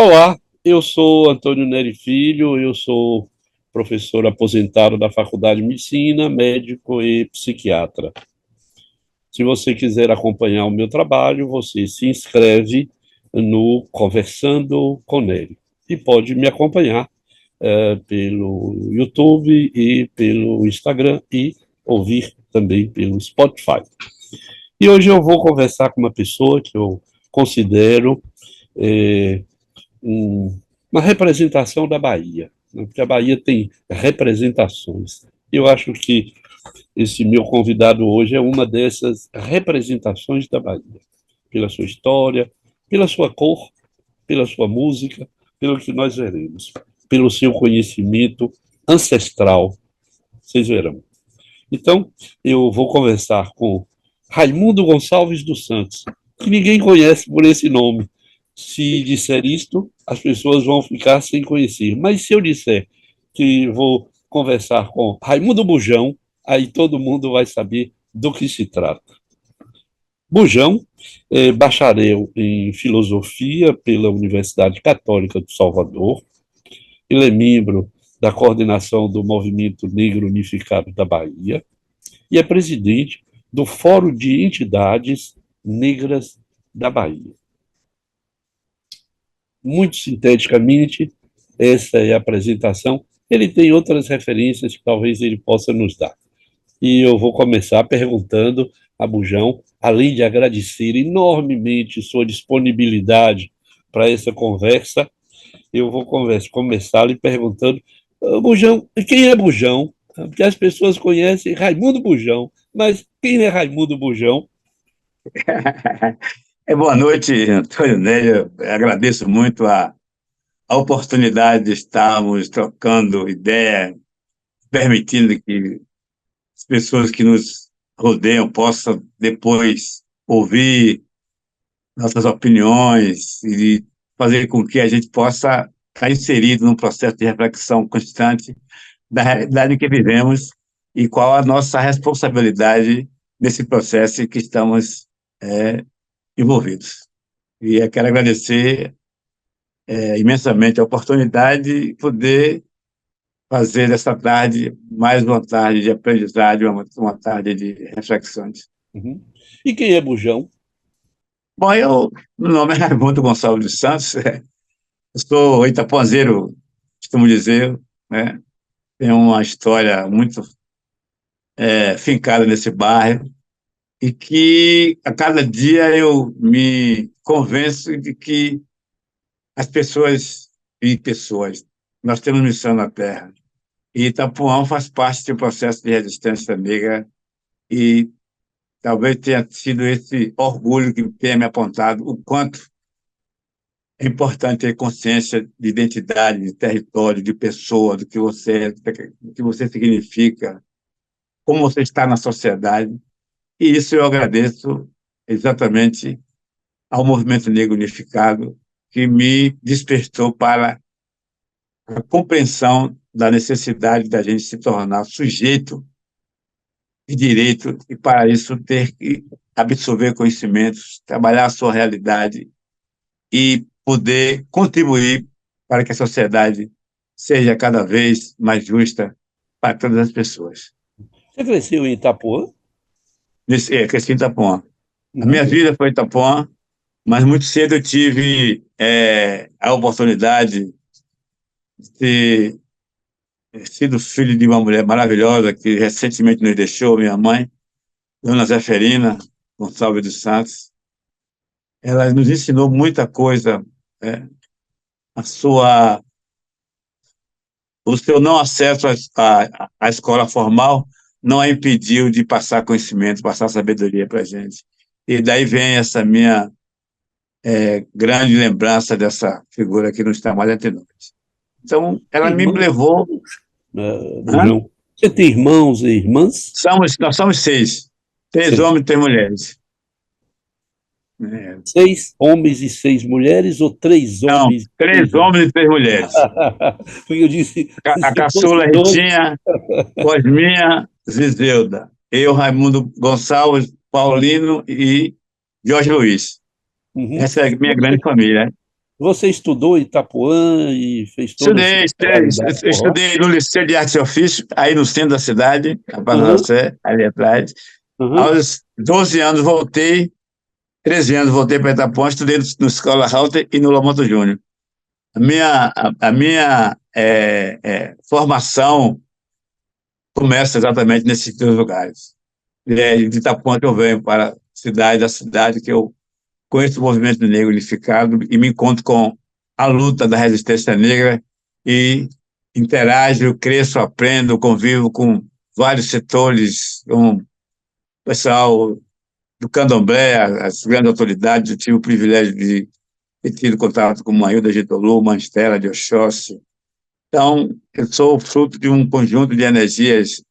Olá, eu sou Antônio Neri Filho, eu sou professor aposentado da Faculdade de Medicina, médico e psiquiatra. Se você quiser acompanhar o meu trabalho, você se inscreve no Conversando com Neri e pode me acompanhar pelo YouTube e pelo Instagram e ouvir também pelo Spotify. E hoje eu vou conversar com uma pessoa que eu considero eh, um, uma representação da Bahia, né? Porque a Bahia tem representações. Eu acho que esse meu convidado hoje é uma dessas representações da Bahia, pela sua história, pela sua cor, pela sua música, pelo que nós veremos, pelo seu conhecimento ancestral, vocês verão. Então, eu vou conversar com Raimundo Gonçalves dos Santos, que ninguém conhece por esse nome. Se disser isto, as pessoas vão ficar sem conhecer. Mas se eu disser que vou conversar com Raimundo Bujão, aí todo mundo vai saber do que se trata. Bujão é bacharel em filosofia pela Universidade Católica de Salvador. Ele é membro da coordenação do Movimento Negro Unificado da Bahia e é presidente do Fórum de Entidades Negras da Bahia. Muito sinteticamente, essa é a apresentação. Ele tem outras referências que talvez ele possa nos dar. E eu vou começar perguntando a Bujão, além de agradecer enormemente sua disponibilidade para essa conversa, eu vou começar lhe perguntando, Bujão, quem é Bujão? Porque as pessoas conhecem Raimundo Bujão, mas quem é Raimundo Bujão? Boa noite, Antônio Nélio. Eu agradeço muito a oportunidade de estarmos trocando ideia, permitindo que as pessoas que nos rodeiam possam depois ouvir nossas opiniões e fazer com que a gente possa estar inserido num processo de reflexão constante da realidade em que vivemos e qual a nossa responsabilidade nesse processo em que estamos envolvidos. E eu quero agradecer imensamente a oportunidade de poder fazer dessa tarde mais uma tarde de aprendizagem, uma tarde de reflexões. Uhum. E quem é Bujão? Bom, meu nome é Raimundo Gonçalves dos Santos, eu sou itaponzeiro, costumo dizer, né? Tenho uma história muito fincada nesse bairro e que a cada dia eu me convenço de que as pessoas, nós temos missão na Terra. E Itapuã faz parte de um processo de resistência negra e talvez tenha sido esse orgulho que tenha me apontado o quanto é importante ter consciência de identidade, de território, de pessoa, do que você significa, como você está na sociedade. E isso eu agradeço exatamente ao Movimento Negro Unificado, que me despertou para a compreensão da necessidade da gente se tornar sujeito de direito e, para isso, ter que absorver conhecimentos, trabalhar a sua realidade e poder contribuir para que a sociedade seja cada vez mais justa para todas as pessoas. Você cresceu em Itapuã? Cresci em Itapuã. A minha Uhum. vida foi em Itapuã, mas muito cedo eu tive a oportunidade de ter sido filho de uma mulher maravilhosa que recentemente nos deixou, minha mãe, Dona Zeferina Gonçalves dos Santos. Ela nos ensinou muita coisa, né? A sua, o seu não acesso à escola formal não a impediu de passar conhecimento, passar sabedoria para a gente. E daí vem essa minha grande lembrança dessa figura que não está mais entre nós. Então, ela me Irmãos, levou. Hã? Bujão. Você tem irmãos e irmãs? Nós somos seis, três Seis. homens e três mulheres. É, Seis homens e seis mulheres ou três não, homens e três seis mulheres? homens e três mulheres. Porque eu disse, A se fosse caçula dois, Ritinha, Cosminha, Zizeuda. Eu, Raimundo Gonçalves, Paulino e Jorge Luiz. uhum. Essa é a minha grande família. Você estudou em Itapuã e fez toda a sua Estudei, escolaridade por lá? estudei no Liceu de Artes e Ofícios, aí no centro da cidade, a Praça da Aham, Sé, ali atrás. aham. Aos 12 anos voltei, 13 anos voltei para Itapuã, estudei no Escola Halter e no Lomoto Júnior. A minha formação começa exatamente nesses dois lugares. E é de Itapuã que eu venho para a cidade, da cidade que eu conheço o movimento negro unificado e me encontro com a luta da resistência negra e interajo, cresço, aprendo, convivo com vários setores, com o pessoal do candomblé, as grandes autoridades. Eu tive o privilégio de ter tido contato com Mailda Getulu, Mantela de Oxóssi. Então, eu sou fruto de um conjunto de energias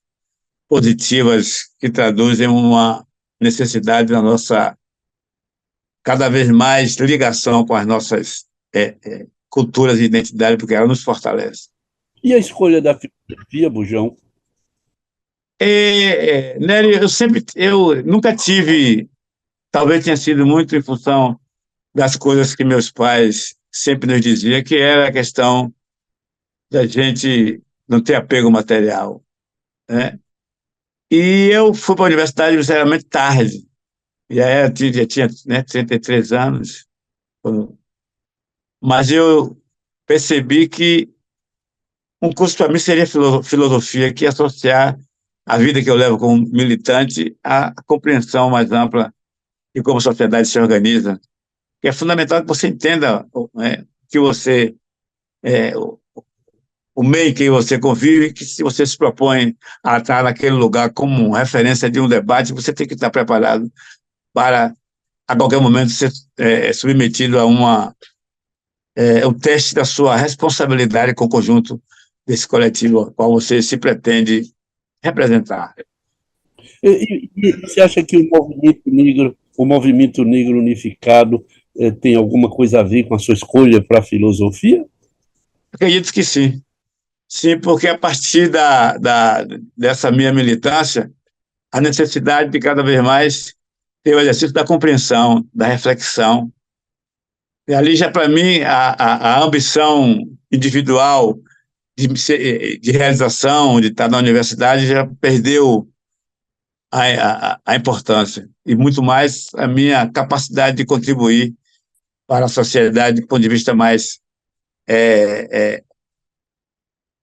positivas que traduzem uma necessidade da nossa cada vez mais ligação com as nossas culturas e identidades, porque ela nos fortalece. E a escolha da filosofia, Bujão? Nery, eu nunca tive, talvez tenha sido muito em função das coisas que meus pais sempre nos diziam, que era a questão da gente não ter apego material, né? E eu fui para a universidade necessariamente tarde, e aí eu já tinha, né, 33 anos, mas eu percebi que um curso para mim seria filosofia, que ia associar a vida que eu levo como militante à compreensão mais ampla de como a sociedade se organiza. Que é fundamental que você entenda, né, que você é, o meio em que você convive, que se você se propõe a estar naquele lugar como referência de um debate, você tem que estar preparado para, a qualquer momento, ser submetido a um teste da sua responsabilidade com o conjunto desse coletivo ao qual você se pretende representar. Você acha que o movimento negro unificado, tem alguma coisa a ver com a sua escolha para a filosofia? Acredito que sim. Sim, porque a partir dessa minha militância, a necessidade de cada vez mais ter o exercício da compreensão, da reflexão. E ali já, para mim, a ambição individual de realização, de estar na universidade, já perdeu a importância. E muito mais a minha capacidade de contribuir para a sociedade do ponto de vista mais, é, é,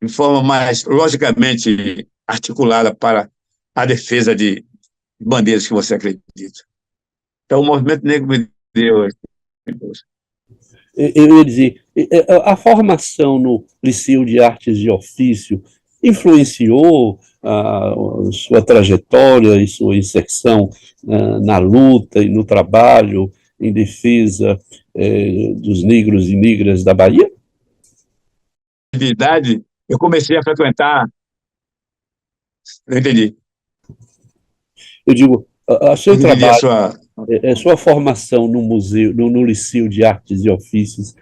de forma mais logicamente articulada para a defesa de bandeiras que você acredita. Então, o movimento negro me deu. Eu ia dizer, a formação no Liceu de Artes e Ofício influenciou a sua trajetória e sua inserção na luta e no trabalho em defesa dos negros e negras da Bahia? De idade, eu comecei a frequentar. Eu entendi. Eu digo, a seu Eu entendi a trabalho, sua. a sua formação no museu, no Liceu de Artes e Ofícios,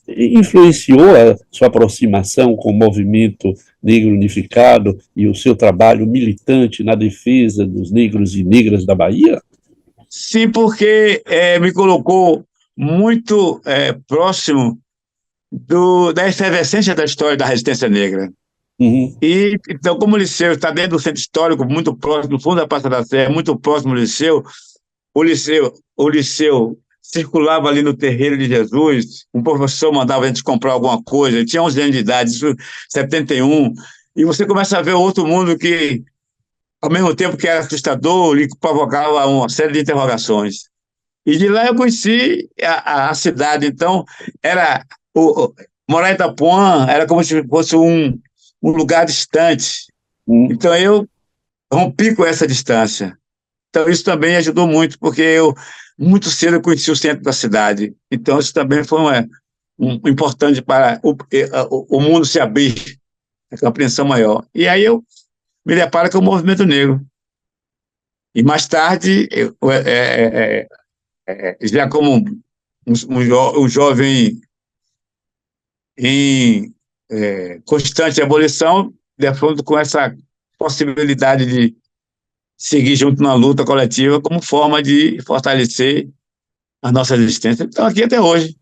influenciou a sua aproximação com o movimento negro unificado e o seu trabalho militante na defesa dos negros e negras da Bahia? Sim, porque me colocou muito próximo da efervescência da história da resistência negra. Uhum. E, então, como o Liceu está dentro do centro histórico, muito próximo, no fundo da Praça da Sé, muito próximo do Liceu, o Liceu circulava ali no Terreiro de Jesus, um professor mandava a gente comprar alguma coisa, ele tinha 11 anos de idade, isso em 71, e você começa a ver outro mundo que, ao mesmo tempo que era assustador, lhe provocava uma série de interrogações. E de lá eu conheci a cidade, então era morar em Itapuã era como se fosse um lugar distante. Uhum. Então eu rompi com essa distância. Então isso também ajudou muito, porque eu muito cedo eu conheci o centro da cidade. Então isso também foi importante para o mundo se abrir, a compreensão maior. E aí eu me deparo com o movimento negro. E mais tarde, já como um jovem em constante ebulição, de acordo com essa possibilidade de seguir junto na luta coletiva como forma de fortalecer a nossa existência. Então, aqui até hoje.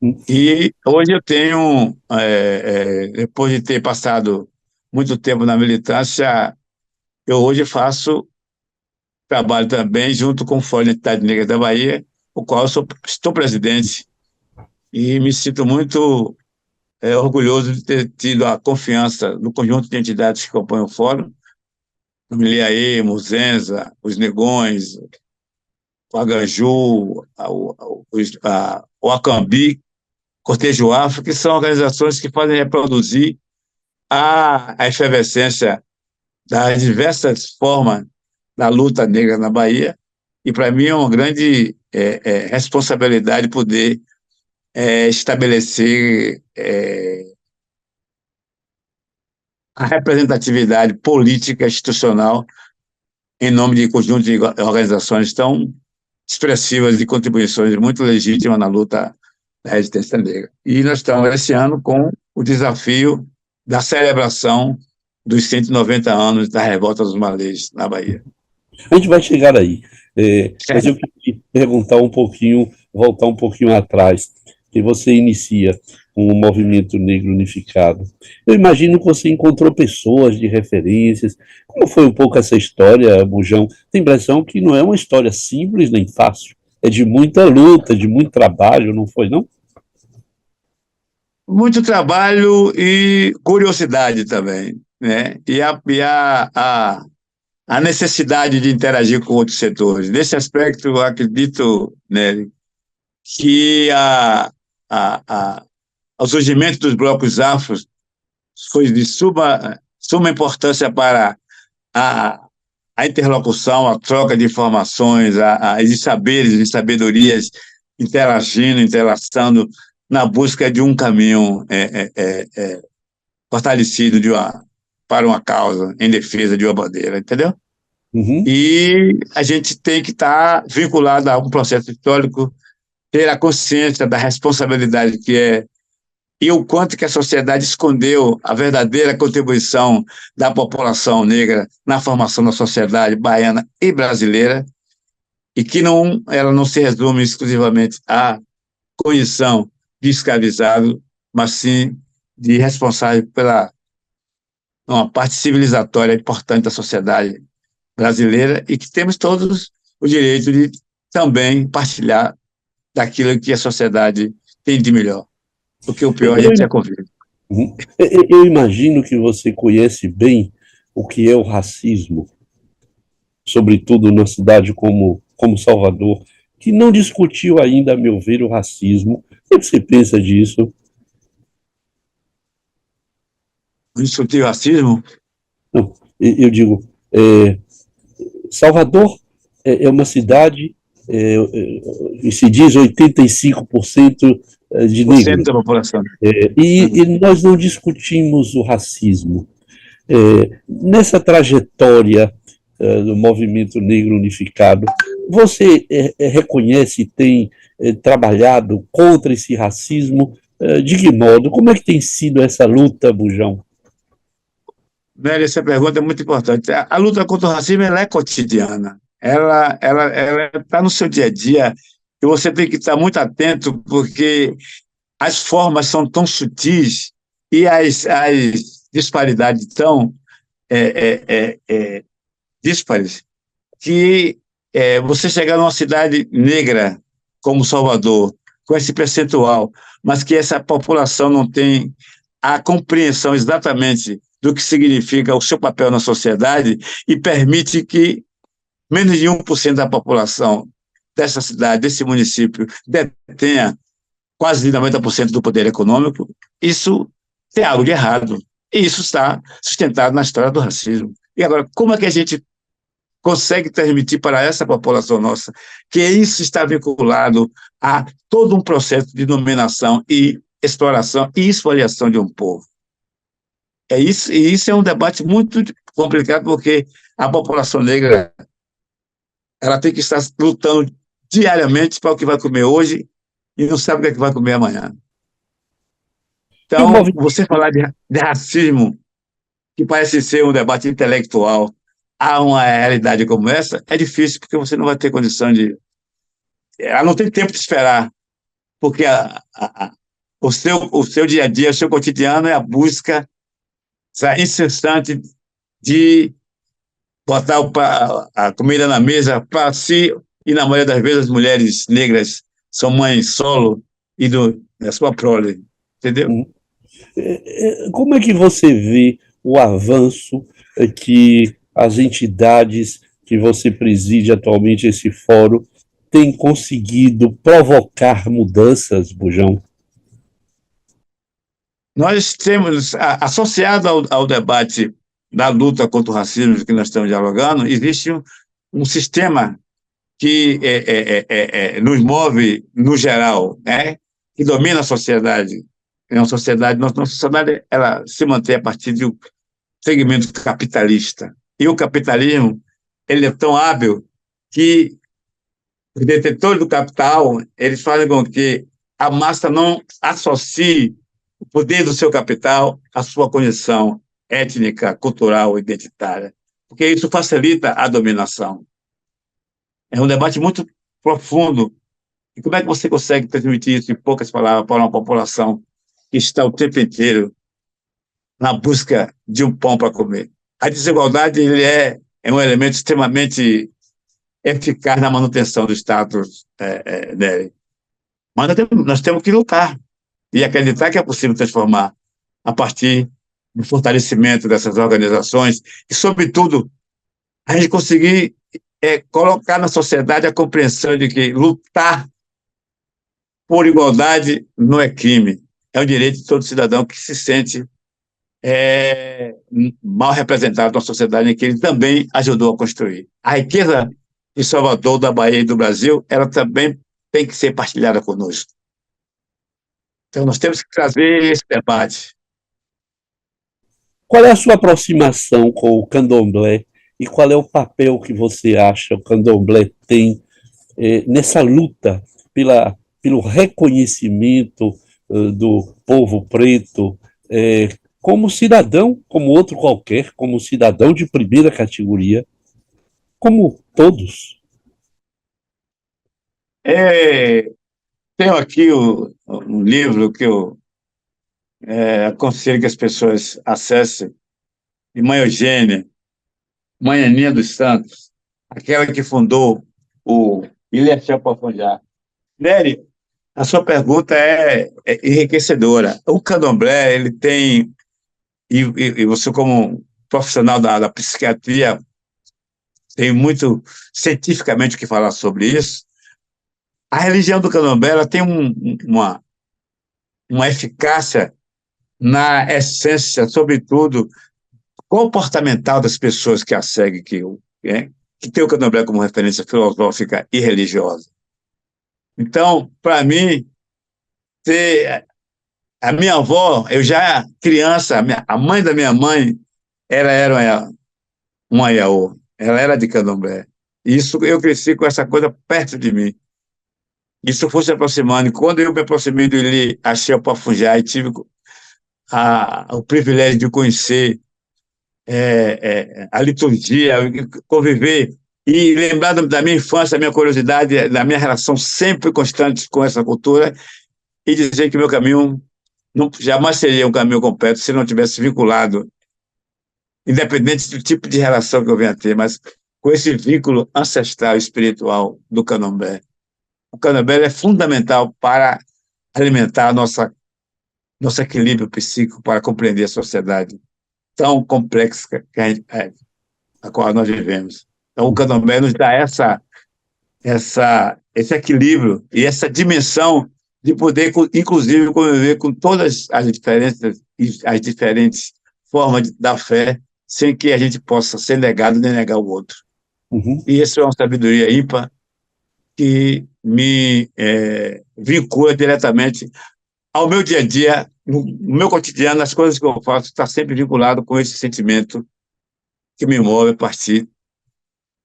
E hoje eu tenho, depois de ter passado muito tempo na militância, eu hoje faço trabalho também junto com o Fórum Identidade Negra da Bahia, o qual eu estou presidente, e me sinto muito orgulhoso de ter tido a confiança do conjunto de entidades que compõem o Fórum, o Miliaê, Muzenza, os Negões, o Aganju, o Acambi, Cortejo Afro, que são organizações que fazem reproduzir a efervescência das diversas formas da luta negra na Bahia, e para mim é uma grande responsabilidade poder estabelecer a representatividade política institucional em nome de conjunto de organizações tão expressivas e contribuições muito legítimas na luta da resistência negra. E nós estamos esse ano com o desafio da celebração dos 190 anos da Revolta dos Malês na Bahia. A gente vai chegar aí. Mas eu queria perguntar um pouquinho, voltar um pouquinho atrás, que você inicia com o Movimento Negro Unificado. Eu imagino que você encontrou pessoas de referências. Como foi um pouco essa história, Bujão? Tem a impressão que não é uma história simples nem fácil. É de muita luta, de muito trabalho, não foi, não? Muito trabalho e curiosidade também, né? A necessidade de interagir com outros setores. Nesse aspecto, eu acredito, né, que a, o surgimento dos blocos afros foi de suma importância para a, a interlocução, a troca de informações, de saberes e sabedorias interagindo, interlaçando na busca de um caminho fortalecido para uma causa, em defesa de uma bandeira, entendeu? Uhum. E a gente tem que estar vinculado a um processo histórico, ter a consciência da responsabilidade que é e o quanto que a sociedade escondeu a verdadeira contribuição da população negra na formação da sociedade baiana e brasileira, e que ela não se resume exclusivamente à condição de escravizado, mas sim de responsável pela uma parte civilizatória importante da sociedade brasileira e que temos todos o direito de também partilhar daquilo que a sociedade tem de melhor, porque o pior a gente já convive. Uhum. Eu imagino que você conhece bem o que é o racismo, sobretudo numa cidade como Salvador, que não discutiu ainda, a meu ver, o racismo. O que você pensa disso? Discutir racismo. Não, eu digo, é, Salvador é uma cidade, se diz 85% de Por cento negros, da população. e nós não discutimos o racismo. Nessa trajetória do movimento negro unificado, você reconhece e tem trabalhado contra esse racismo? De que modo? Como é que tem sido essa luta, Bujão? Velho, essa pergunta é muito importante. A luta contra o racismo ela é cotidiana. Ela está no seu dia a dia e você tem que estar muito atento porque as formas são tão sutis e as disparidades tão é, díspares que você chegar numa cidade negra como Salvador, com esse percentual, mas que essa população não tem a compreensão exatamente do que significa o seu papel na sociedade e permite que menos de 1% da população dessa cidade, desse município, detenha quase 90% do poder econômico, isso tem algo de errado. E isso está sustentado na história do racismo. E agora, como é que a gente consegue transmitir para essa população nossa que isso está vinculado a todo um processo de dominação e exploração e espoliação de um povo? É isso, e isso é um debate muito complicado, porque a população negra ela tem que estar lutando diariamente para o que vai comer hoje e não sabe o que, é que vai comer amanhã. E o Então, movimento, você falar de racismo, que parece ser um debate intelectual, a uma realidade como essa, é difícil, porque você não vai ter condição de. Ela não tem tempo de esperar porque o seu dia a dia, o seu cotidiano é a busca incessante de botar a comida na mesa para si, e na maioria das vezes as mulheres negras são mães solo e da sua prole, entendeu? Uhum. Como é que você vê o avanço que as entidades que você preside atualmente, esse fórum, têm conseguido provocar mudanças, Bujão? Nós temos, associado ao debate da luta contra o racismo que nós estamos dialogando, existe um sistema que nos move no geral, né? Que domina a sociedade. É uma sociedade, nossa sociedade, ela se mantém a partir de um segmento capitalista. E o capitalismo, ele é tão hábil que os detentores do capital, eles fazem com que a massa não associe o poder do seu capital à sua condição étnica, cultural, identitária, porque isso facilita a dominação. É um debate muito profundo. E como é que você consegue transmitir isso em poucas palavras para uma população que está o tempo inteiro na busca de um pão para comer? A desigualdade ele é um elemento extremamente eficaz na manutenção do status dele. Mas nós temos que lutar e acreditar que é possível transformar a partir do fortalecimento dessas organizações e, sobretudo, a gente conseguir colocar na sociedade a compreensão de que lutar por igualdade não é crime, é um direito de todo cidadão que se sente mal representado na sociedade em que ele também ajudou a construir. A riqueza de Salvador, da Bahia e do Brasil, ela também tem que ser partilhada conosco. Então, nós temos que trazer esse debate. Qual é a sua aproximação com o candomblé e qual é o papel que você acha o candomblé tem nessa luta pelo reconhecimento do povo preto como cidadão, como outro qualquer, como cidadão de primeira categoria, como todos? Tenho aqui um livro que eu aconselho que as pessoas acessem, de Mãe Eugênia, Mãe Aninha dos Santos, aquela que fundou o Ilha Chapafondá. Nery, a sua pergunta é enriquecedora. O candomblé, ele tem, e você como profissional da psiquiatria, tem muito cientificamente o que falar sobre isso. A religião do candomblé ela tem uma eficácia na essência, sobretudo, comportamental das pessoas que a seguem, que tem o candomblé como referência filosófica e religiosa. Então, para mim, a minha avó, eu já criança, a mãe da minha mãe, ela era uma Ayaô, ela era de candomblé. Isso, eu cresci com essa coisa perto de mim. Isso foi se aproximando. E quando eu me aproximei dele, achei o Pafungá e tive o privilégio de conhecer a liturgia, conviver e lembrar da minha infância, da minha curiosidade, da minha relação sempre constante com essa cultura e dizer que meu caminho jamais seria um caminho completo se não tivesse vinculado, independente do tipo de relação que eu venha a ter, mas com esse vínculo ancestral espiritual do candomblé. O candomblé é fundamental para alimentar nosso equilíbrio psíquico, para compreender a sociedade tão complexa a qual nós vivemos. Então, o candomblé nos dá esse equilíbrio e essa dimensão de poder, inclusive, conviver com todas as diferenças e as diferentes formas da fé, sem que a gente possa ser negado nem negar o outro. Uhum. E isso é uma sabedoria ímpar que me vincula diretamente ao meu dia a dia, no meu cotidiano, as coisas que eu faço, está sempre vinculado com esse sentimento que me move a partir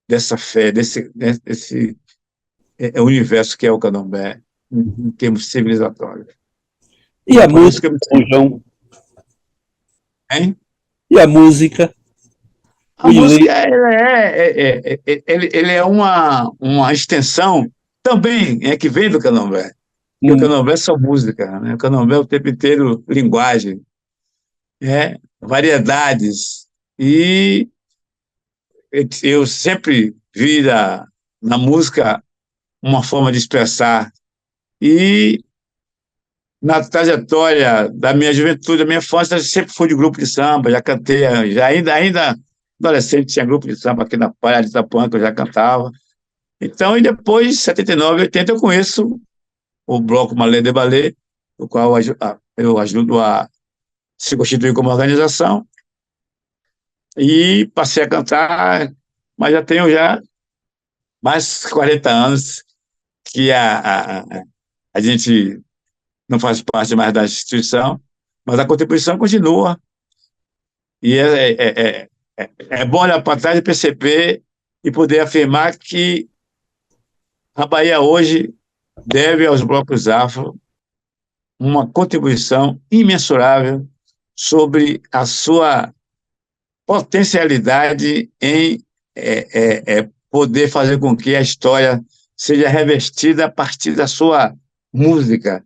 dessa fé, desse universo que é o candomblé, em termos civilizatórios. E E é a por isso música, que eu me sinto. Bujão? Hein? E a música? O A Ilê? música ele é uma extensão também que vem do candomblé. Porque o candomblé é só música, né? O candomblé é o tempo inteiro linguagem, variedades. E eu sempre vi na música uma forma de expressar. E na trajetória da minha juventude, da minha infância, sempre fui de grupo de samba, já cantei, ainda adolescente tinha grupo de samba aqui na Praia de Itapuã, que eu já cantava. Então, e depois, 79, 80, eu conheço o Bloco Malê de Ballet, o qual eu ajudo a se constituir como organização, e passei a cantar, mas já tenho mais de 40 anos que a gente não faz parte mais da instituição, mas a contribuição continua. E é bom olhar para trás e perceber e poder afirmar que a Bahia hoje deve aos blocos afro uma contribuição imensurável sobre a sua potencialidade em poder fazer com que a história seja revestida a partir da sua música.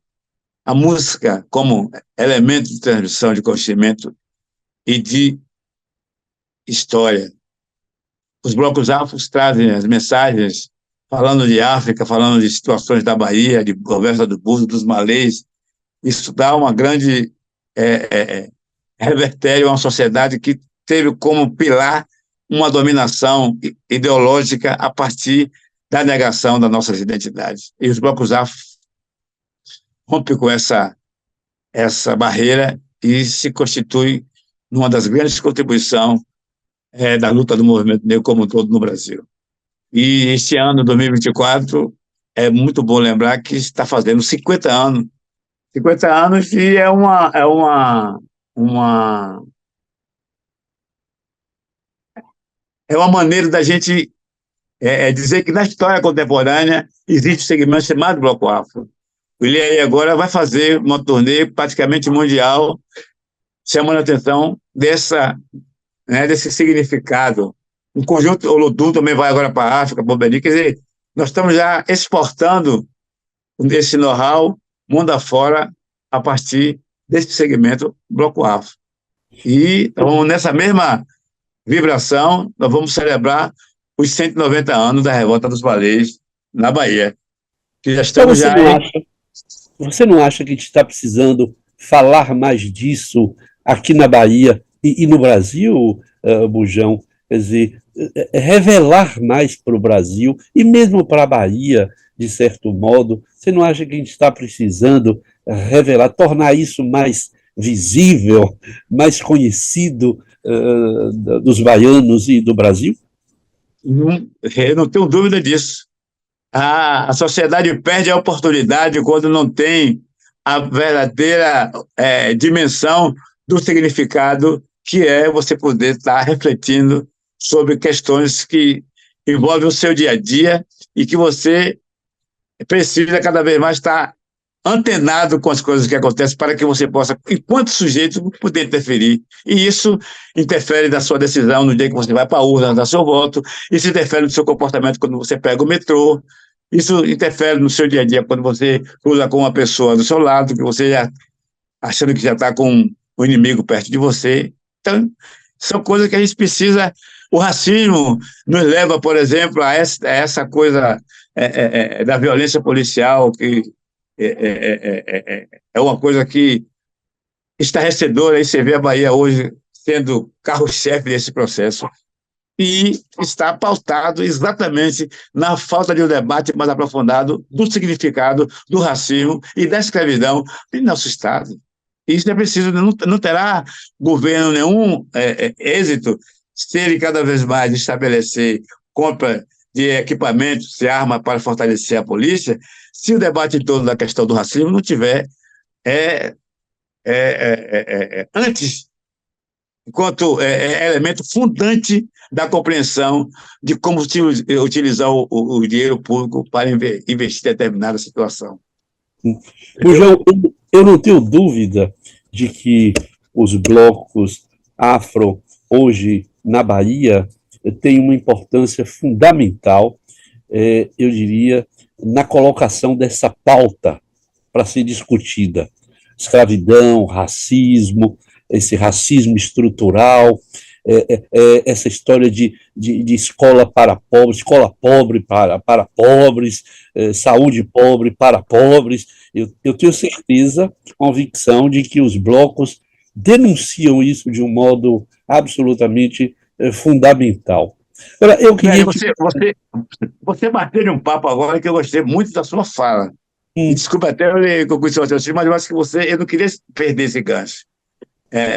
A música como elemento de transmissão de conhecimento e de história. Os blocos afros trazem as mensagens falando de África, falando de situações da Bahia, de conversa do Búzios, dos malês. Isso dá uma grande revertério a uma sociedade que teve como pilar uma dominação ideológica a partir da negação das nossas identidades. E os blocos afros rompem com essa barreira e se constitui numa das grandes contribuições da luta do movimento negro como um todo no Brasil. E este ano, 2024, é muito bom lembrar que está fazendo 50 anos. 50 anos e é uma maneira da gente dizer que na história contemporânea existe um segmento chamado Bloco Afro. Ele aí agora vai fazer uma turnê praticamente mundial, chamando a atenção desse significado. Um conjunto, o Olodum também vai agora para a África, para o Benin. Quer dizer, nós estamos já exportando esse know-how mundo afora a partir desse segmento Bloco Afro. E então, nessa mesma vibração, nós vamos celebrar os 190 anos da Revolta dos Balês na Bahia, que já Então estamos você não acha que a gente está precisando falar mais disso aqui na Bahia e no Brasil, Bujão? Quer dizer, revelar mais para o Brasil e mesmo para a Bahia, de certo modo. Você não acha que a gente está precisando revelar, tornar isso mais visível, mais conhecido dos baianos e do Brasil? eu não tenho dúvida disso. A sociedade perde a oportunidade quando não tem a verdadeira dimensão do significado que é você poder estar refletindo sobre questões que envolvem o seu dia a dia e que você precisa cada vez mais estar antenado com as coisas que acontecem para que você possa, enquanto sujeito, poder interferir. E isso interfere na sua decisão no dia que você vai para a urna dar seu voto, isso interfere no seu comportamento quando você pega o metrô, isso interfere no seu dia a dia quando você cruza com uma pessoa do seu lado, que você já achando que já está com o inimigo perto de você. Então, são coisas que a gente precisa. O racismo nos leva, por exemplo, a essa coisa da violência policial, que é uma coisa que estarrecedora. Aí você vê a Bahia hoje sendo carro-chefe desse processo e está pautado exatamente na falta de um debate mais aprofundado do significado do racismo e da escravidão em nosso Estado. Isso é preciso, não terá governo nenhum êxito se ele cada vez mais estabelecer compra de equipamentos e armas para fortalecer a polícia, se o debate todo da questão do racismo não tiver antes, enquanto elemento fundante da compreensão de como utilizar o dinheiro público para investir em determinada situação. Bujão, eu não tenho dúvida de que os blocos afro, hoje, na Bahia, têm uma importância fundamental, eu diria, na colocação dessa pauta para ser discutida. Escravidão, racismo, esse racismo estrutural, essa história de escola pobre para pobres, saúde pobre para pobres. Eu tenho certeza, convicção de que os blocos denunciam isso de um modo absolutamente fundamental. Agora, eu queria te... Você bateu um papo agora que eu gostei muito da sua fala. E desculpa até eu conheci o raciocínio, mas eu acho que eu não queria perder esse gancho.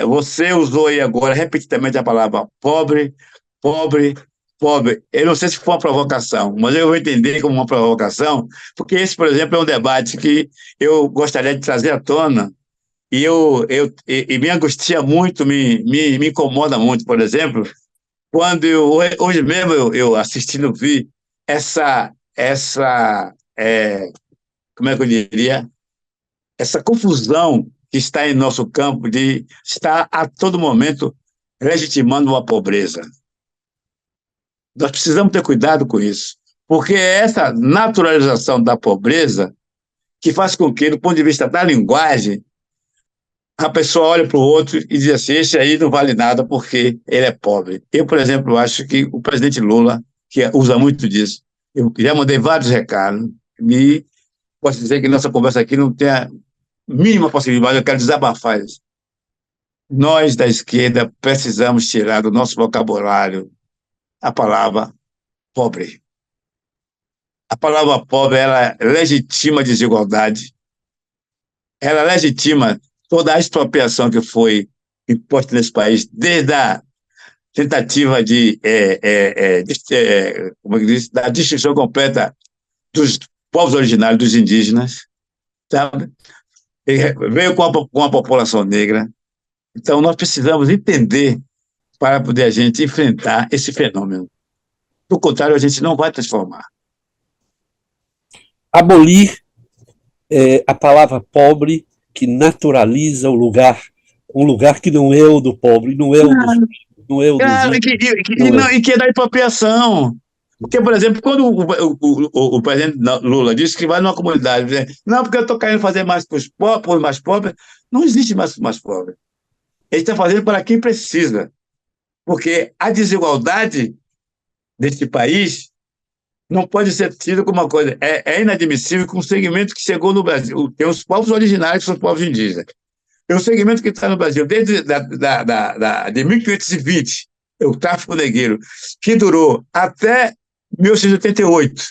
Você usou aí agora repetidamente a palavra pobre, pobre, pobre. Eu não sei se foi uma provocação, mas eu vou entender como uma provocação, porque esse, por exemplo, é um debate que eu gostaria de trazer à tona e me angustia muito, me incomoda muito, por exemplo, quando hoje mesmo eu assistindo, vi como é que eu diria, essa confusão que está em nosso campo de estar a todo momento legitimando a pobreza. Nós precisamos ter cuidado com isso, porque é essa naturalização da pobreza que faz com que, do ponto de vista da linguagem, a pessoa olha para o outro e diz assim, esse aí não vale nada porque ele é pobre. Eu, por exemplo, acho que o presidente Lula, que usa muito disso, eu já mandei vários recados e posso dizer que nossa conversa aqui não tem a mínima possibilidade, eu quero desabafar isso. Nós, da esquerda, precisamos tirar do nosso vocabulário a palavra pobre. A palavra pobre, ela legitima a desigualdade, ela legitima toda a expropriação que foi imposta nesse país, desde a tentativa como eu disse, da destruição completa dos povos originários, dos indígenas, sabe? Veio com a população negra. Então, nós precisamos entender para poder a gente enfrentar esse fenômeno. Do contrário, a gente não vai transformar. Abolir a palavra pobre, que naturaliza um lugar que não é o do pobre, não é o dos, não é o dos e que é da expropriação. Porque, por exemplo, quando o presidente Lula disse que vai numa comunidade, né? Não, porque eu estou querendo fazer mais para os mais pobres, não existe mais para os mais pobres. Ele está fazendo para quem precisa. Porque a desigualdade deste país não pode ser tida como uma coisa. É inadmissível que um segmento que chegou no Brasil, tem os povos originários, que são os povos indígenas. Tem um segmento que está no Brasil desde de 1520, o tráfico negreiro, que durou até 1888.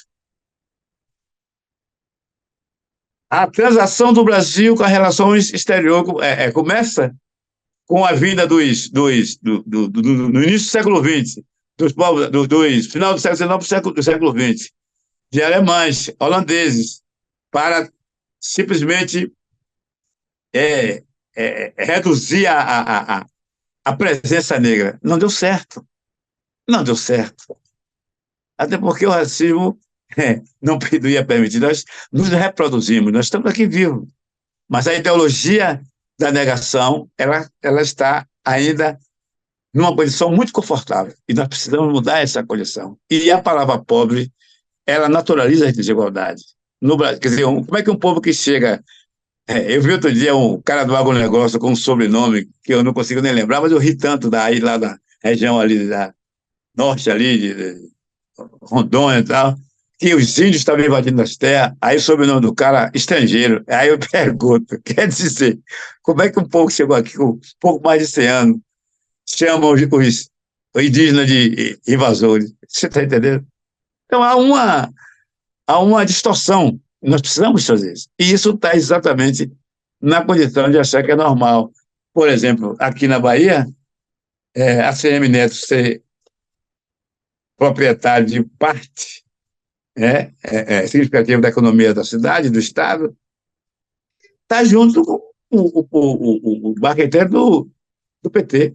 A transação do Brasil com as relações exterior começa com a vinda no início do século XX, final do século XIX do século XX, de alemães, holandeses, para simplesmente reduzir a presença negra. Não deu certo. Não deu certo. Até porque o racismo não ia permitir. Nós nos reproduzimos, nós estamos aqui vivos. Mas a ideologia da negação, ela está ainda numa condição muito confortável. E nós precisamos mudar essa condição. E a palavra pobre, ela naturaliza as desigualdades. No Brasil, quer dizer, como é que um povo que chega... eu vi outro dia um cara do agronegócio com um sobrenome que eu não consigo nem lembrar, mas eu ri tanto daí, lá da região ali, da norte ali, de Rondônia e tal, que os índios estavam invadindo as terras, aí o sobrenome do cara, estrangeiro. Aí eu pergunto, quer dizer, como é que um povo chegou aqui com pouco mais de 100 anos, chama os indígenas de invasores? Você está entendendo? Então há uma distorção, nós precisamos fazer isso. E isso está exatamente na condição de achar que é normal. Por exemplo, aqui na Bahia, a CM Neto ser proprietário de parte significativa da economia da cidade, do Estado, está junto com o marqueteiro do PT,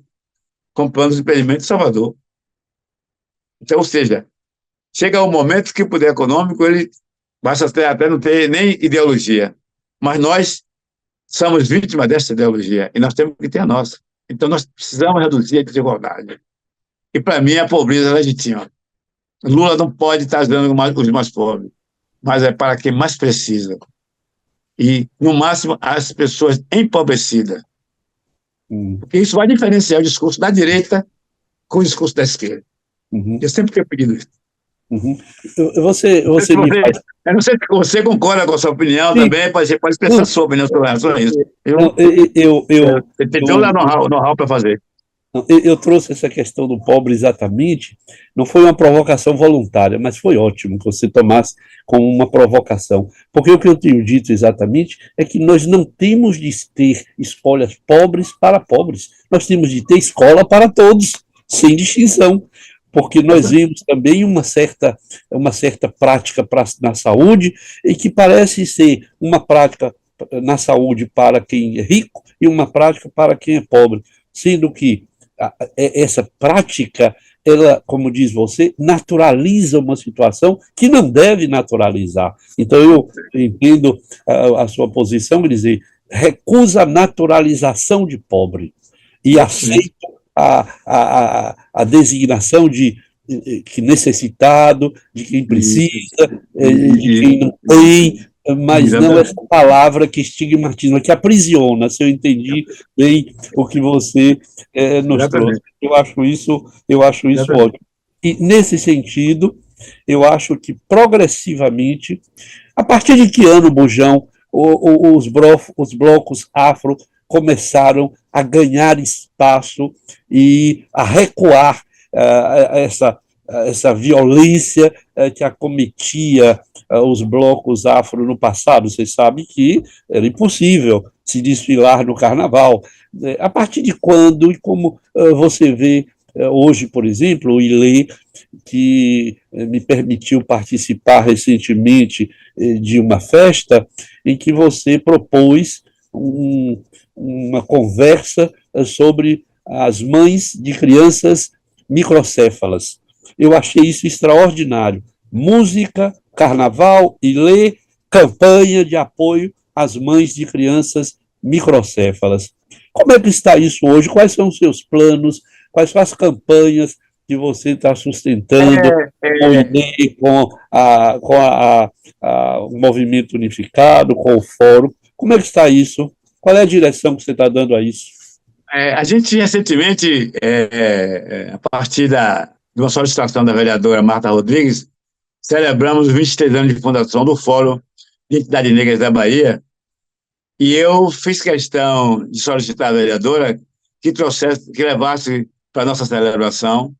comprando os empreendimentos de Salvador. Então, ou seja, chega um momento que o poder econômico ele basta até não ter nem ideologia, mas nós somos vítimas dessa ideologia e nós temos que ter a nossa. Então, nós precisamos reduzir a desigualdade. E, para mim, a pobreza é legítima. Lula não pode estar ajudando os mais pobres, mas é para quem mais precisa. e, no máximo, as pessoas empobrecidas. Hum, Porque isso vai diferenciar o discurso da direita com o discurso da esquerda. uhum, Eu sempre tenho pedido isso. uhum. Você, Não sei se você me você, faz. eu não sei se você concorda com a sua opinião Sim, também, pode expressar a não, sua opinião sobre relação a isso. não, Eu tenho todo o know-how para fazer. eu trouxe essa questão do pobre exatamente, não foi uma provocação voluntária, mas foi ótimo que você tomasse como uma provocação, porque o que eu tenho dito exatamente é que nós não temos de ter escolas pobres para pobres, nós temos de ter escola para todos, sem distinção, porque nós vemos também uma certa prática na saúde, e que parece ser uma prática na saúde para quem é rico e uma prática para quem é pobre, sendo que essa prática, ela, como diz você, naturaliza uma situação que não deve naturalizar. Então, eu entendo a sua posição, quer dizer, recusa a naturalização de pobre e Exatamente. aceita a designação de que necessitado, de quem precisa, Isso. de quem não tem, mas não essa Exatamente. palavra que estigmatiza, que aprisiona, se eu entendi bem o que você nos trouxe. Exatamente. Eu acho isso Exatamente. ótimo. E, nesse sentido, eu acho que progressivamente, a partir de que ano, Bujão, os blocos afro começaram a ganhar espaço e a recuar essa violência que acometia os blocos afro no passado? Você sabe que era impossível se desfilar no carnaval. A partir de quando e como você vê hoje, por exemplo, o Ilê, que me permitiu participar recentemente de uma festa em que você propôs uma conversa sobre as mães de crianças microcéfalas. Eu achei isso extraordinário. Música, carnaval, Ilê, campanha de apoio às mães de crianças microcéfalas. Como é que está isso hoje? Quais são os seus planos? Quais são as campanhas que você está sustentando com o É, INE, o Movimento Unificado, com o Fórum? Como é que está isso? Qual é a direção que você está dando a isso? a gente recentemente, a partir de uma solicitação da vereadora Marta Rodrigues, celebramos os 23 anos de fundação do Fórum de Entidades Negras da Bahia, e eu fiz questão de solicitar à vereadora que levasse para a nossa celebração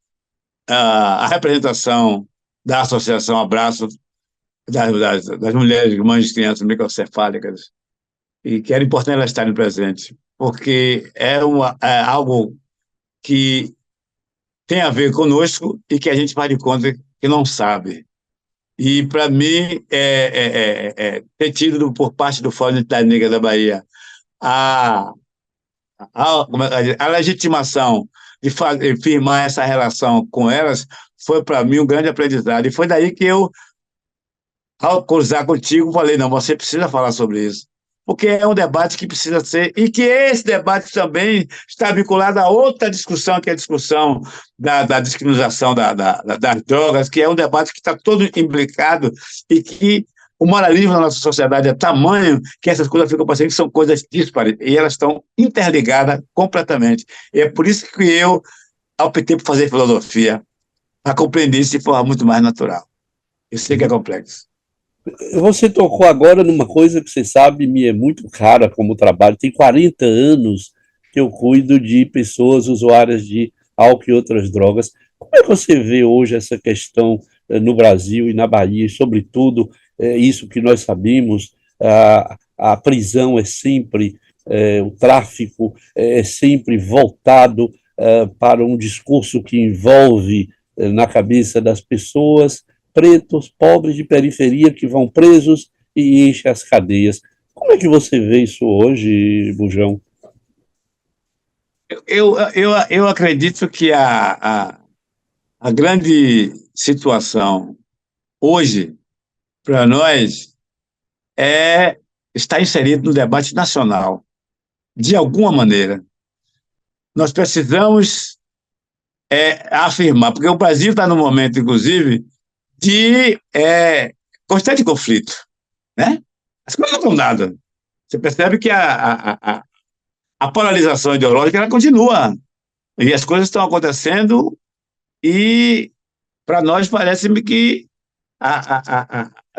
a representação da Associação Abraço das Mulheres Mães de Crianças Microcefálicas, e que era importante elas estarem presentes, porque é algo que tem a ver conosco e que a gente faz de conta que não sabe. E, para mim, ter tido por parte do Fórum de Entidade Negra da Bahia a, a legitimação de firmar essa relação com elas foi, para mim, um grande aprendizado. E foi daí que eu, ao cruzar contigo, falei, não, você precisa falar sobre isso. Porque é um debate que precisa ser, e que esse debate também está vinculado a outra discussão, que é a discussão da descriminalização das drogas, que é um debate que está todo implicado e que o moralismo na nossa sociedade é tamanho que essas coisas ficam parecendo que são coisas díspares, e elas estão interligadas completamente. E é por isso que eu optei por fazer filosofia, para compreender isso de forma muito mais natural. Eu sei que é complexo. Você tocou agora numa coisa que você sabe me é muito cara como trabalho. Tem 40 anos que eu cuido de pessoas usuárias de álcool e outras drogas. Como é que você vê hoje essa questão no Brasil e na Bahia, e, sobretudo, isso que nós sabemos, a prisão é sempre, o tráfico é sempre voltado para um discurso que envolve na cabeça das pessoas pretos, pobres de periferia que vão presos e enchem as cadeias. Como é que você vê isso hoje, Bujão? Eu acredito que a grande situação hoje, para nós, é estar inserido no debate nacional, de alguma maneira. Nós precisamos afirmar, porque o Brasil está no momento, inclusive, de constante conflito, né? As coisas não estão dadas. Você percebe que a polarização ideológica ela continua, e as coisas estão acontecendo, e para nós parece-me que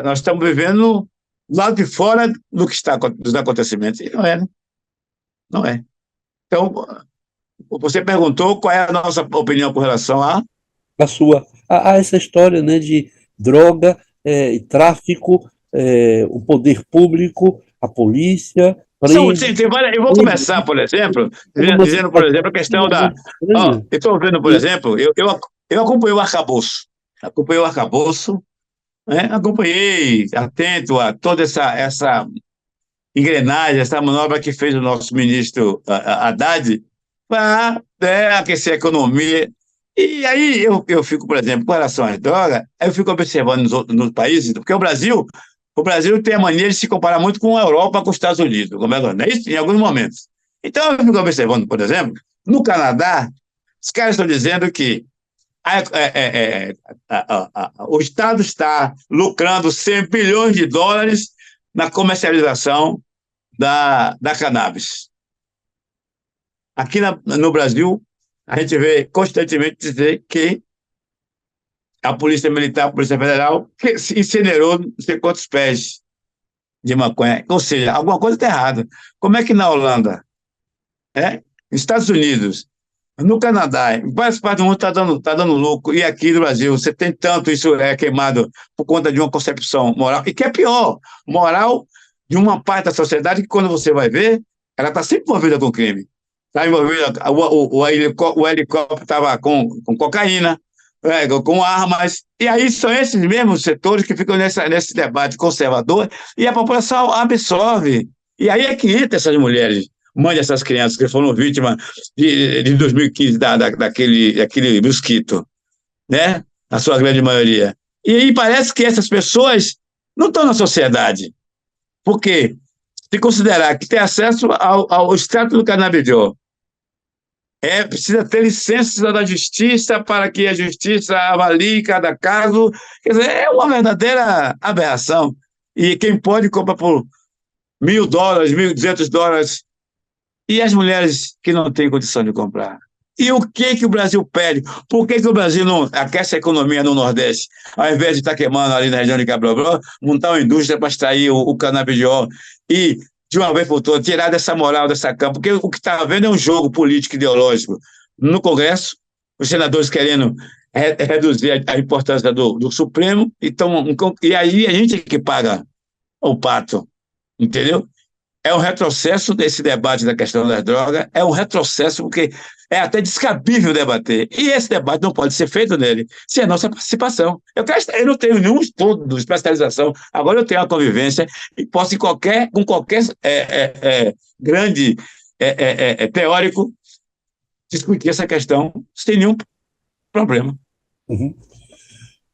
nós estamos vivendo do lado de fora do que está dos acontecimentos, e não é, né? Não é. Então, você perguntou qual é a nossa opinião com relação a... A sua, a essa história, né, de droga, tráfico, o poder público, a polícia, Sim, prende, tem várias, eu vou prende, começar, por exemplo, uma dizendo, por situação exemplo, a questão da... extremamente Ó, estranha. eu estou vendo, por E, exemplo, eu acompanhei o arcabouço, né? Acompanhei, atento a toda essa engrenagem, essa manobra que fez o nosso ministro Haddad para, né, aquecer a economia. E aí eu fico, por exemplo, com relação às drogas, eu fico observando nos países, porque o Brasil tem a mania de se comparar muito com a Europa, com os Estados Unidos, como é isso? Em alguns momentos. Então eu fico observando, por exemplo, no Canadá, os caras estão dizendo que o Estado está lucrando 100 bilhões de dólares na comercialização da cannabis. Aqui no Brasil, a gente vê constantemente dizer que a Polícia Militar, a Polícia Federal, que incinerou não sei quantos pés de maconha. Ou seja, alguma coisa está errada. Como é que na Holanda, nos Estados Unidos, no Canadá, em várias partes do mundo tá dando lucro, e aqui no Brasil você tem tanto isso queimado por conta de uma concepção moral, e que é pior, moral de uma parte da sociedade que quando você vai ver, ela está sempre envolvida com crime. Está envolvida, o helicóptero estava com cocaína, com armas, e aí são esses mesmos setores que ficam nesse debate conservador, e a população absorve. E aí é que entra essas mulheres, mãe dessas crianças que foram vítimas de 2015 daquele mosquito, né? A sua grande maioria. E aí parece que essas pessoas não estão na sociedade. Porque se considerar que tem acesso ao extrato do canabidiol, precisa ter licença da justiça para que a justiça avalie cada caso. Quer dizer, é uma verdadeira aberração. E quem pode compra por $1.000, $1.200, e as mulheres que não têm condição de comprar? E o que o Brasil pede? Por que o Brasil não aquece a economia no Nordeste? Ao invés de estar queimando ali na região de Cabral, montar uma indústria para extrair o canabidiol e, de uma vez por todas, tirar dessa moral, dessa campo? Porque o que está havendo é um jogo político ideológico. No Congresso, os senadores querendo reduzir a importância do Supremo, e aí a gente que paga o pato, entendeu? É um retrocesso desse debate da questão das drogas, é um retrocesso porque é até descabível debater. E esse debate não pode ser feito nele sem a nossa participação. Eu não tenho nenhum estudo de especialização, agora eu tenho uma convivência e posso, com qualquer grande teórico, discutir essa questão sem nenhum problema. uhum.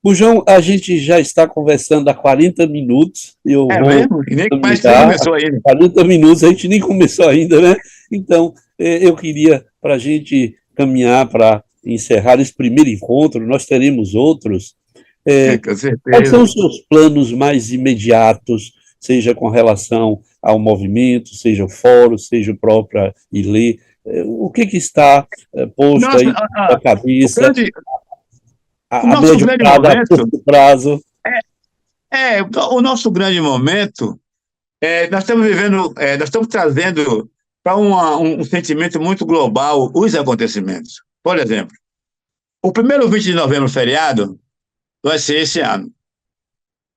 O João, a gente já está conversando há 40 minutos, eu É vou mesmo? E nem mais que nem terminar. começou ainda. 40 minutos, a gente nem começou ainda, né? Então, eu queria, para a gente caminhar para encerrar esse primeiro encontro, nós teremos outros. Com Quais são certeza. os seus planos mais imediatos, seja com relação ao movimento, seja o fórum, seja o próprio ILE? O que está posto Nossa, aí na o, cabeça, grande, o a nosso médio grande prazo, a momento curto prazo? o nosso grande momento. Nós estamos trazendo para um sentimento muito global os acontecimentos. Por exemplo, o primeiro 20 de novembro, feriado, vai ser esse ano.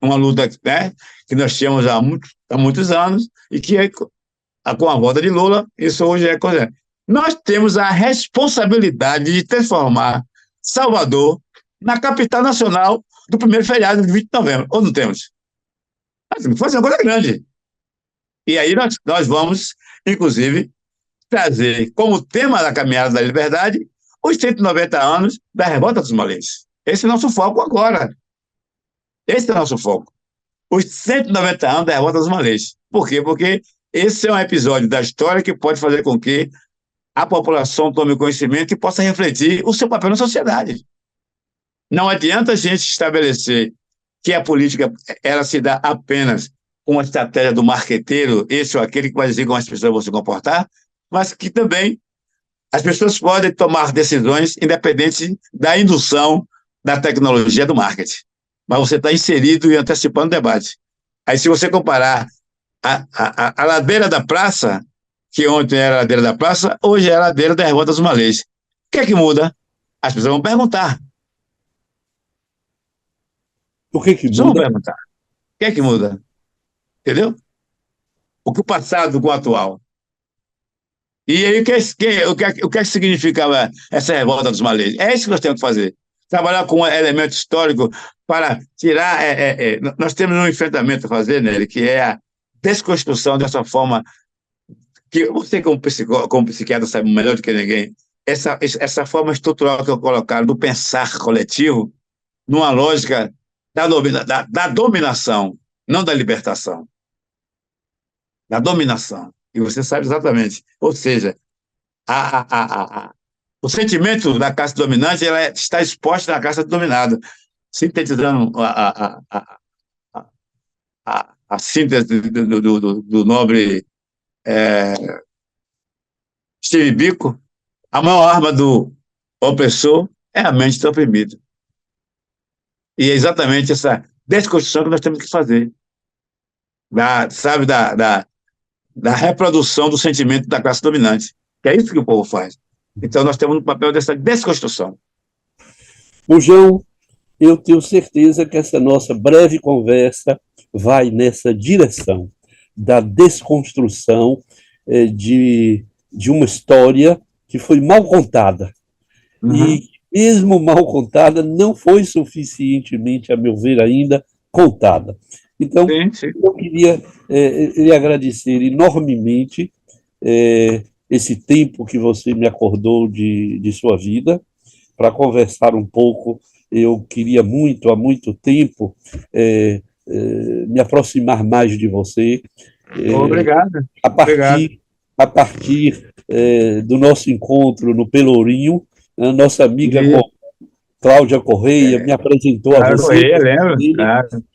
Uma luta, né, que nós tínhamos há muitos anos e que, com a volta de Lula, isso hoje é coisa. Nós temos a responsabilidade de transformar Salvador na capital nacional do primeiro feriado de 20 de novembro. Ou não temos? Nós temos que fazer uma coisa grande. E aí nós vamos, inclusive, trazer como tema da Caminhada da Liberdade os 190 anos da Revolta dos Malês. Esse é o nosso foco agora. Esse é o nosso foco. Os 190 anos da Revolta dos Malês. Por quê? Porque esse é um episódio da história que pode fazer com que a população tome conhecimento e possa refletir o seu papel na sociedade. Não adianta a gente estabelecer que a política ela se dá apenas com a estratégia do marqueteiro, esse ou aquele que vai dizer como as pessoas vão se comportar, mas que também as pessoas podem tomar decisões independente da indução da tecnologia do marketing. Mas você está inserido e antecipando o debate. Aí, se você comparar a ladeira da praça, que ontem era a ladeira da praça, hoje é a ladeira da Revolta dos Malês. O que é que muda? As pessoas vão perguntar. O que As pessoas vão muda? perguntar. O que é que muda? Entendeu? O que o passado com o atual. E aí, o que é que significava essa revolta dos malês? É isso que nós temos que fazer. Trabalhar com um elemento histórico para tirar. Nós temos um enfrentamento a fazer, Nery, que é a desconstrução dessa forma, que você, como psiquiatra, sabe melhor do que ninguém, essa forma estrutural que eu colocaram do pensar coletivo, numa lógica da dominação, não da libertação, da dominação. E você sabe exatamente. Ou seja, o sentimento da classe dominante está exposto na classe dominada, sintetizando a síntese do nobre Steve Biko. A maior arma do opressor é a mente do oprimido. E é exatamente essa desconstrução que nós temos que fazer, sabe, da reprodução do sentimento da classe dominante, que é isso que o povo faz. Então, nós temos um papel dessa desconstrução. O João, eu tenho certeza que essa nossa breve conversa vai nessa direção da desconstrução de uma história que foi mal contada. E, mesmo mal contada, não foi suficientemente, a meu ver, ainda contada. Então, sim. Eu queria lhe agradecer enormemente esse tempo que você me acordou de sua vida para conversar um pouco. Eu queria muito, há muito tempo, me aproximar mais de você. Obrigado. A partir do nosso encontro no Pelourinho, a nossa amiga Cláudia Correia me apresentou a você. Correia, lembro.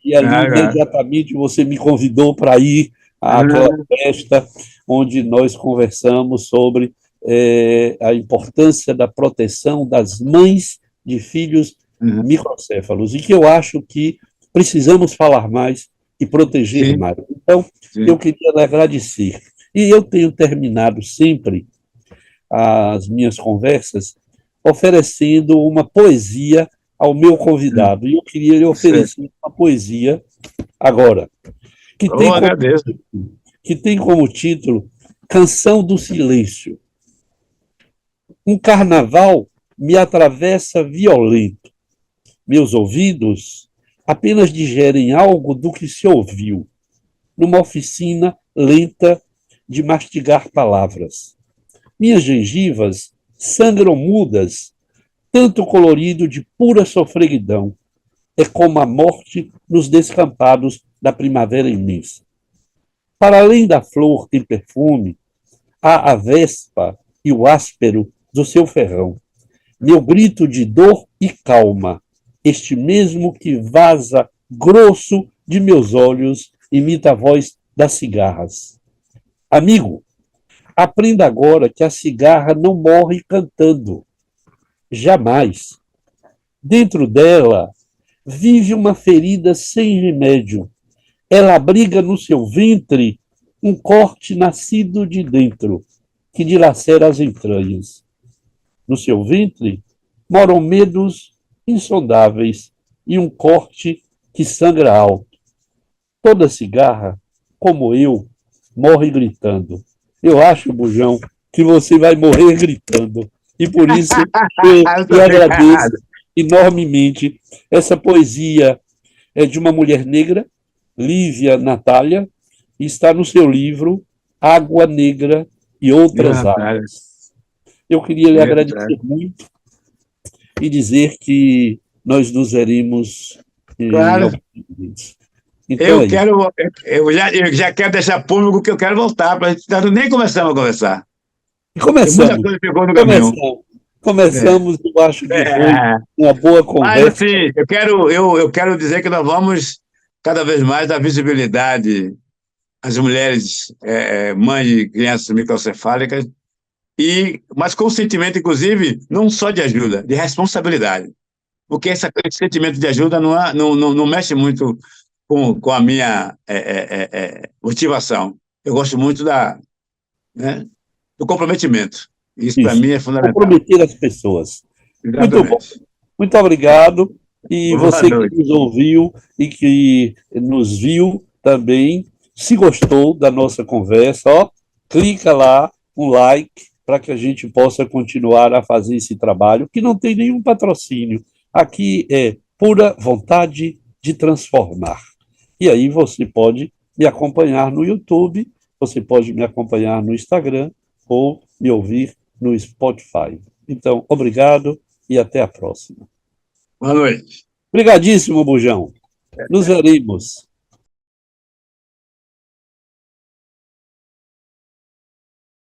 E ali, imediatamente, você me convidou para ir àquela festa onde nós conversamos sobre a importância da proteção das mães de filhos microcéfalos, e que eu acho que precisamos falar mais e proteger mais. Então, eu queria lhe agradecer. E eu tenho terminado sempre as minhas conversas oferecendo uma poesia ao meu convidado. E eu queria lhe oferecer uma poesia agora, que tem como título Canção do Silêncio. Um carnaval me atravessa violento. Meus ouvidos apenas digerem algo do que se ouviu, numa oficina lenta de mastigar palavras. Minhas gengivas sangram mudas, tanto colorido de pura sofreguidão. É como a morte nos descampados da primavera imensa. Para além da flor em perfume, há a vespa e o áspero do seu ferrão. Meu grito de dor e calma, este mesmo que vaza grosso de meus olhos, imita a voz das cigarras. Amigo, aprenda agora que a cigarra não morre cantando. Jamais. Dentro dela vive uma ferida sem remédio. Ela abriga no seu ventre um corte nascido de dentro, que dilacera as entranhas. No seu ventre moram medos insondáveis e um corte que sangra alto. Toda cigarra, como eu, morre gritando. Eu acho, Bujão, que você vai morrer gritando. E por isso eu agradeço enormemente. Essa poesia é de uma mulher negra, Lívia Natália, e está no seu livro Água Negra e Outras Águas. Eu queria lhe agradecer muito e dizer que nós nos veremos claro. Então, eu já quero deixar público que eu quero voltar, para a gente nem começamos a conversar. Muita coisa ficou no caminho. Começamos, eu acho que foi uma boa conversa. Mas, assim, eu quero dizer que nós vamos cada vez mais dar visibilidade às mulheres mães de crianças microcefálicas, mas com o sentimento, inclusive, não só de ajuda, de responsabilidade. Porque esse sentimento de ajuda não mexe muito com a minha motivação. Eu gosto muito né, do comprometimento. Isso, para Isso. mim, é fundamental. Comprometer as pessoas. Muito bom. Exatamente. Muito obrigado. E Boa você que noite. nos ouviu e que nos viu também, se gostou da nossa conversa, ó, clica lá, um like, para que a gente possa continuar a fazer esse trabalho, que não tem nenhum patrocínio. Aqui é pura vontade de transformar. E aí você pode me acompanhar no YouTube, você pode me acompanhar no Instagram ou me ouvir no Spotify. Então, obrigado e até a próxima. Boa noite. Obrigadíssimo, Bujão. Nos veremos.